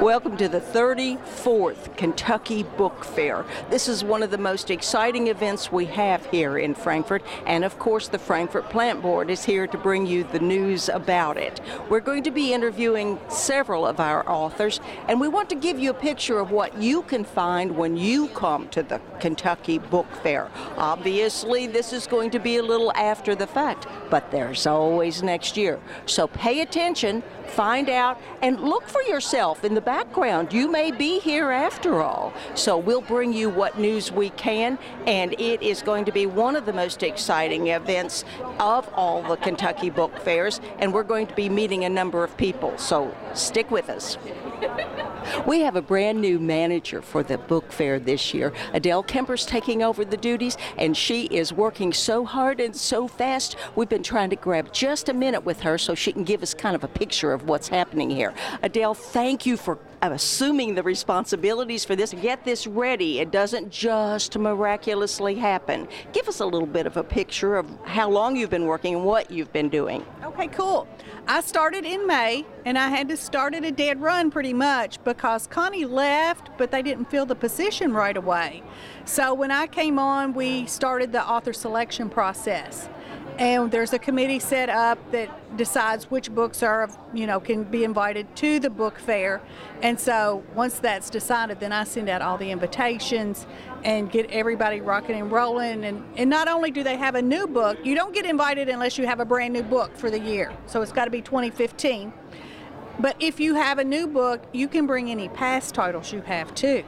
Welcome to the 34th Kentucky Book Fair. This is one of the most exciting events we have here in Frankfort, and of course the Frankfort Plant Board is here to bring you the news about it. We're going to be interviewing several of our authors, and we want to give you a picture of what you can find when you come to the Kentucky Book Fair. Obviously, this is going to be a little after the fact, but there's always next year. So pay attention, find out, and look for yourself in the background. You may be here after all. So we'll bring you what news we can, and it is going to be one of the most exciting events of all the Kentucky Book Fairs, and we're going to be meeting a number of people. So stick with us. We have a brand new manager for the book fair this year. Adele Kemper's taking over the duties, and she is working so hard and so fast. We've been trying to grab just a minute with her so she can give us kind of a picture of what's happening here. Adele, thank you for assuming the responsibilities for this. Get this ready. It doesn't just miraculously happen. Give us a little bit of a picture of how long you've been working and what you've been doing. Okay, cool. I started in May, and I had to start at a dead run pretty much because Connie left, but they didn't fill the position right away. So when I came on, we started the author selection process. And there's a committee set up that decides which books are, can be invited to the book fair. And so once that's decided, then I send out all the invitations and get everybody rocking and rolling. And not only do they have a new book, you don't get invited unless you have a brand new book for the year. So it's got to be 2015. But if you have a new book, you can bring any past titles you have too.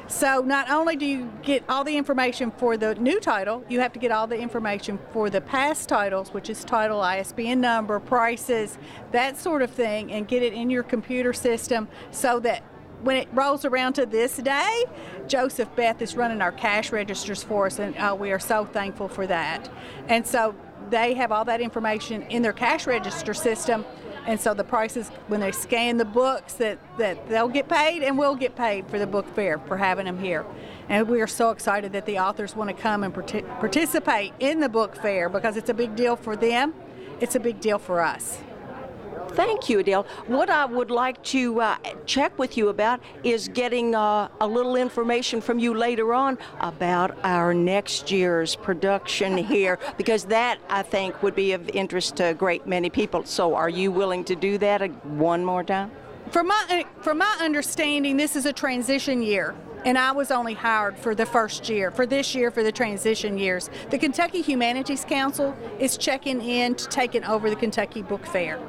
So not only do you get all the information for the new title, you have to get all the information for the past titles, which is title, ISBN number, prices, that sort of thing, and get it in your computer system so that when it rolls around to this day, Joseph Beth is running our cash registers for us, and we are so thankful for that. And so they have all that information in their cash register system. And so the prices, when they scan the books, that they'll get paid and we'll get paid for the book fair for having them here. And we are so excited that the authors want to come and participate in the book fair because it's a big deal for them. It's a big deal for us. Thank you, Adele. What I would like to check with you about is getting a little information from you later on about our next year's production here, because that, I think, would be of interest to a great many people. So are you willing to do that one more time? From my understanding, this is a transition year. And I was only hired for the first year, for this year, for the transition years. The Kentucky Humanities Council is checking in to taking over the Kentucky Book Fair.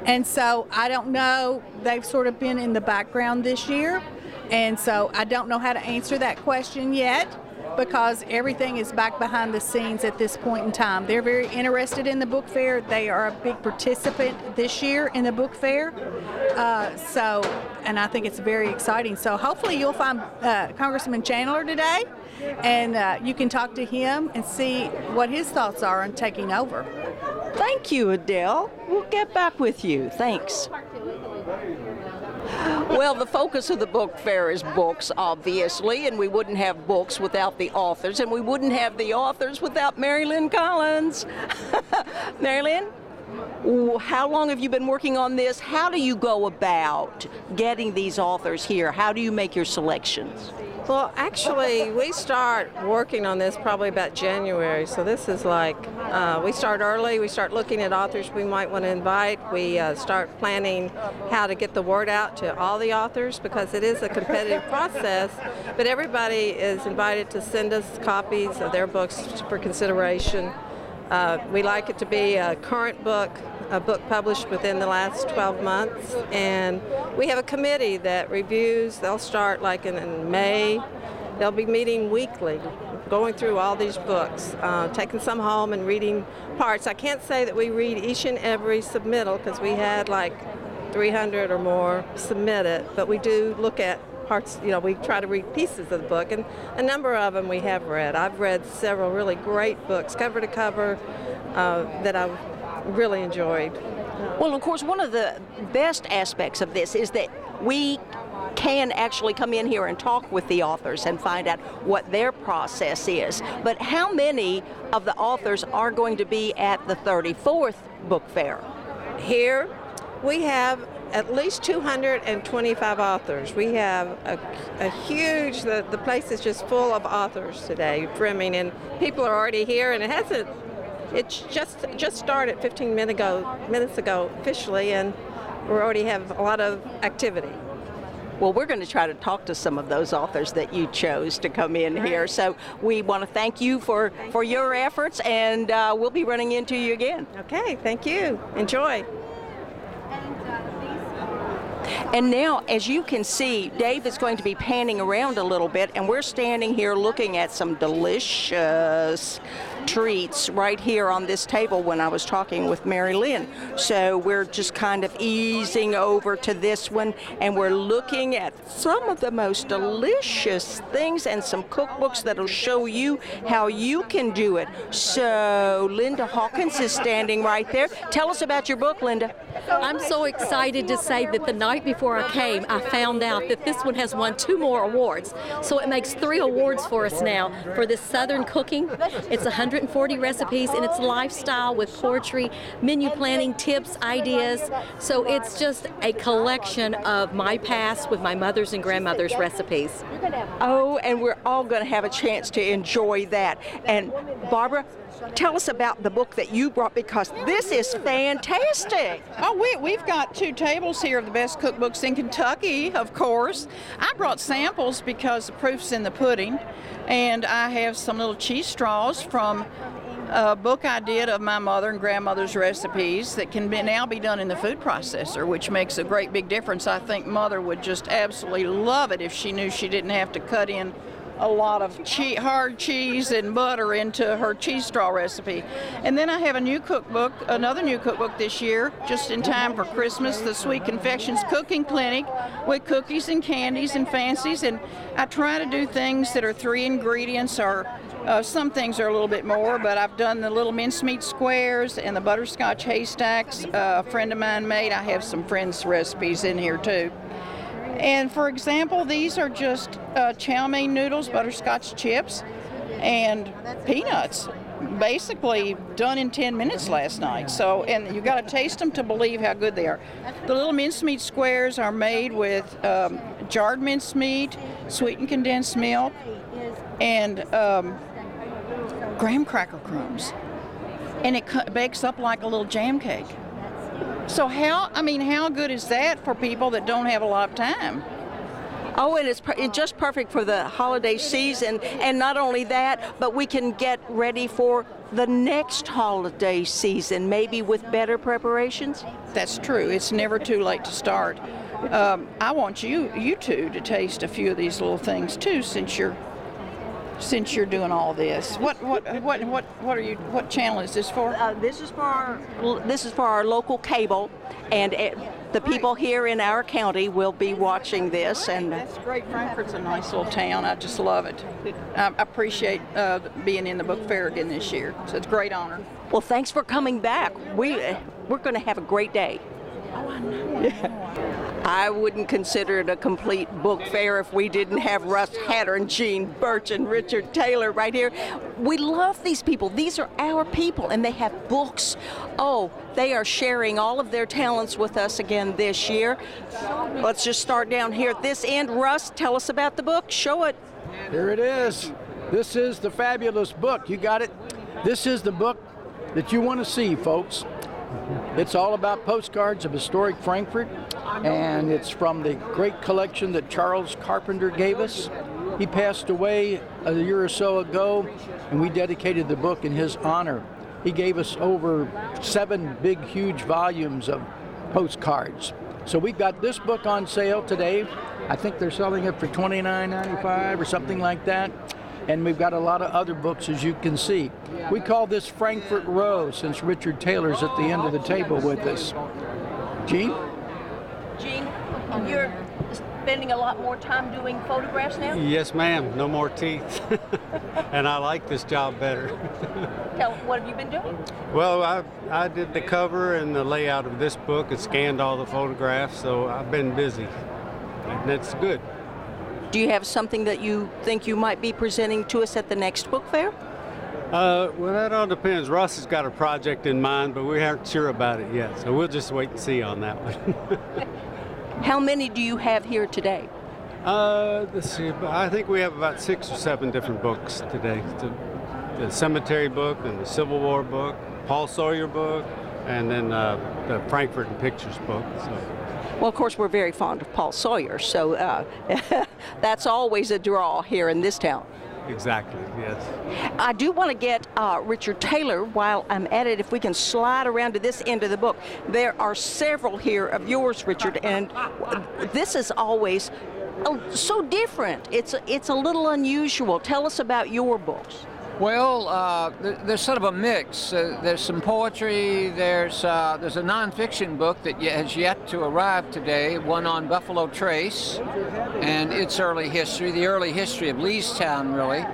And so I don't know, they've sort of been in the background this year. And so I don't know how to answer that question yet because everything is back behind the scenes at this point in time. They're very interested in the book fair. They are a big participant this year in the book fair. And I think it's very exciting. So hopefully you'll find Congressman Chandler today, and you can talk to him and see what his thoughts are on taking over. Thank you, Adele. We'll get back with you. Thanks. Well, the focus of the book fair is books, obviously, and we wouldn't have books without the authors, and we wouldn't have the authors without Mary Lynn Collins. Mary Lynn? How long have you been working on this? How do you go about getting these authors here? How do you make your selections? Well, actually, we start working on this probably about January. So this is like, we start early. We start looking at authors we might want to invite. We start planning how to get the word out to all the authors because it is a competitive process. But everybody is invited to send us copies of their books for consideration. We like it to be a current book, a book published within the last 12 months, and we have a committee that reviews. They'll start like in May. They'll be meeting weekly, going through all these books, taking some home and reading parts. I can't say that we read each and every submittal because we had like 300 or more submitted, but we do look at parts, we try to read pieces of the book, and a number of them we have read. I've read several really great books, cover to cover, that I've really enjoyed. Well, of course, one of the best aspects of this is that we can actually come in here and talk with the authors and find out what their process is. But how many of the authors are going to be at the 34th book fair? Here we have at least 225 authors. We have a huge, the place is just full of authors today, brimming, and people are already here, and it's just started 15 minutes ago officially, and we already have a lot of activity. Well, we're going to try to talk to some of those authors that you chose to come in here. So we want to thank you for your efforts, and we'll be running into you again. Okay, thank you. Enjoy. And now, as you can see, Dave is going to be panning around a little bit, and we're standing here looking at some delicious treats right here on this table when I was talking with Mary Lynn. So we're just kind of easing over to this one, and we're looking at some of the most delicious things and some cookbooks that'll show you how you can do it. So Linda Hawkins is standing right there. Tell us about your book, Linda. I'm so excited to say that the night before I came, I found out that this one has won 2 more awards. So it makes 3 awards for us now for this Southern cooking. It's 140 recipes, and it's lifestyle with poetry, menu planning, tips, ideas. So it's just a collection of my past with my mother's and grandmother's recipes. Oh, and we're all going to have a chance to enjoy that. And Barbara, tell us about the book that you brought, because this is fantastic. Oh, we've got 2 tables here of the best cookbooks in Kentucky, of course. I brought samples because the proof's in the pudding, and I have some little cheese straws from a book I did of my mother and grandmother's recipes that can now be done in the food processor, which makes a great big difference. I think Mother would just absolutely love it if she knew she didn't have to cut in a lot of hard cheese and butter into her cheese straw recipe. And then I have another new cookbook this year, just in time for Christmas, the Sweet Confections Cooking Clinic with cookies and candies and fancies. And I try to do things that are 3 ingredients, or some things are a little bit more, but I've done the little mincemeat squares and the butterscotch haystacks a friend of mine made. I have some friends' recipes in here too. And for example, these are just chow mein noodles, butterscotch chips, and peanuts, basically done in 10 minutes last night. So, and you got to taste them to believe how good they are. The little mincemeat squares are made with jarred mincemeat, sweetened condensed milk, and graham cracker crumbs. And it bakes up like a little jam cake. So how good is that for people that don't have a lot of time? Oh, and it's just perfect for the holiday season. And not only that, but we can get ready for the next holiday season, maybe with better preparations. That's true. It's never too late to start. I want you two to taste a few of these little things too, since you're doing all this. What channel is this for? This is for our local cable, and the people here in our county will be watching this. And that's great. Frankfort's a nice little town. I just love it. I appreciate being in the book fair again this year. So it's a great honor. Well, thanks for coming back. We're going to have a great day. Oh, I know. I wouldn't consider it a complete book fair if we didn't have Russ Hatter and Jean Birch and Richard Taylor right here. We love these people. These are our people, and they have books. Oh, they are sharing all of their talents with us again this year. Let's just start down here at this end. Russ, tell us about the book. Show it. Here it is. This is the fabulous book. You got it? This is the book that you want to see, folks. It's all about postcards of historic Frankfort, and it's from the great collection that Charles Carpenter gave us. He passed away a year or so ago, and we dedicated the book in his honor. He gave us over 7 big, huge volumes of postcards. So we've got this book on sale today. I think they're selling it for $29.95 or something like that. And we've got a lot of other books, as you can see. We call this Frankfort Row, since Richard Taylor's at the end of the table with us. Jean, you're spending a lot more time doing photographs now? Yes, ma'am. No more teeth. And I like this job better. What have you been doing? Well, I did the cover and the layout of this book and scanned all the photographs, so I've been busy. And that's good. Do you have something that you think you might be presenting to us at the next book fair? Well, that all depends. Russ has got a project in mind, but we aren't sure about it yet, so we'll just wait and see on that one. How many do you have here today? Let's see. I think we have about 6 or 7 different books today. The cemetery book and the Civil War book, Paul Sawyer book, and then the Frankfort and Pictures book. So. Well, of course, we're very fond of Paul Sawyer, so that's always a draw here in this town. Exactly, yes. I do want to get Richard Taylor, while I'm at it, if we can slide around to this end of the book. There are several here of yours, Richard, and this is always so different. It's a little unusual. Tell us about your books. Well, there's sort of a mix. There's some poetry. There's a nonfiction book that has yet to arrive today, one on Buffalo Trace and its early history, the early history of Leestown, really.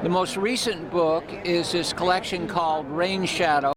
The most recent book is this collection called Rain Shadow.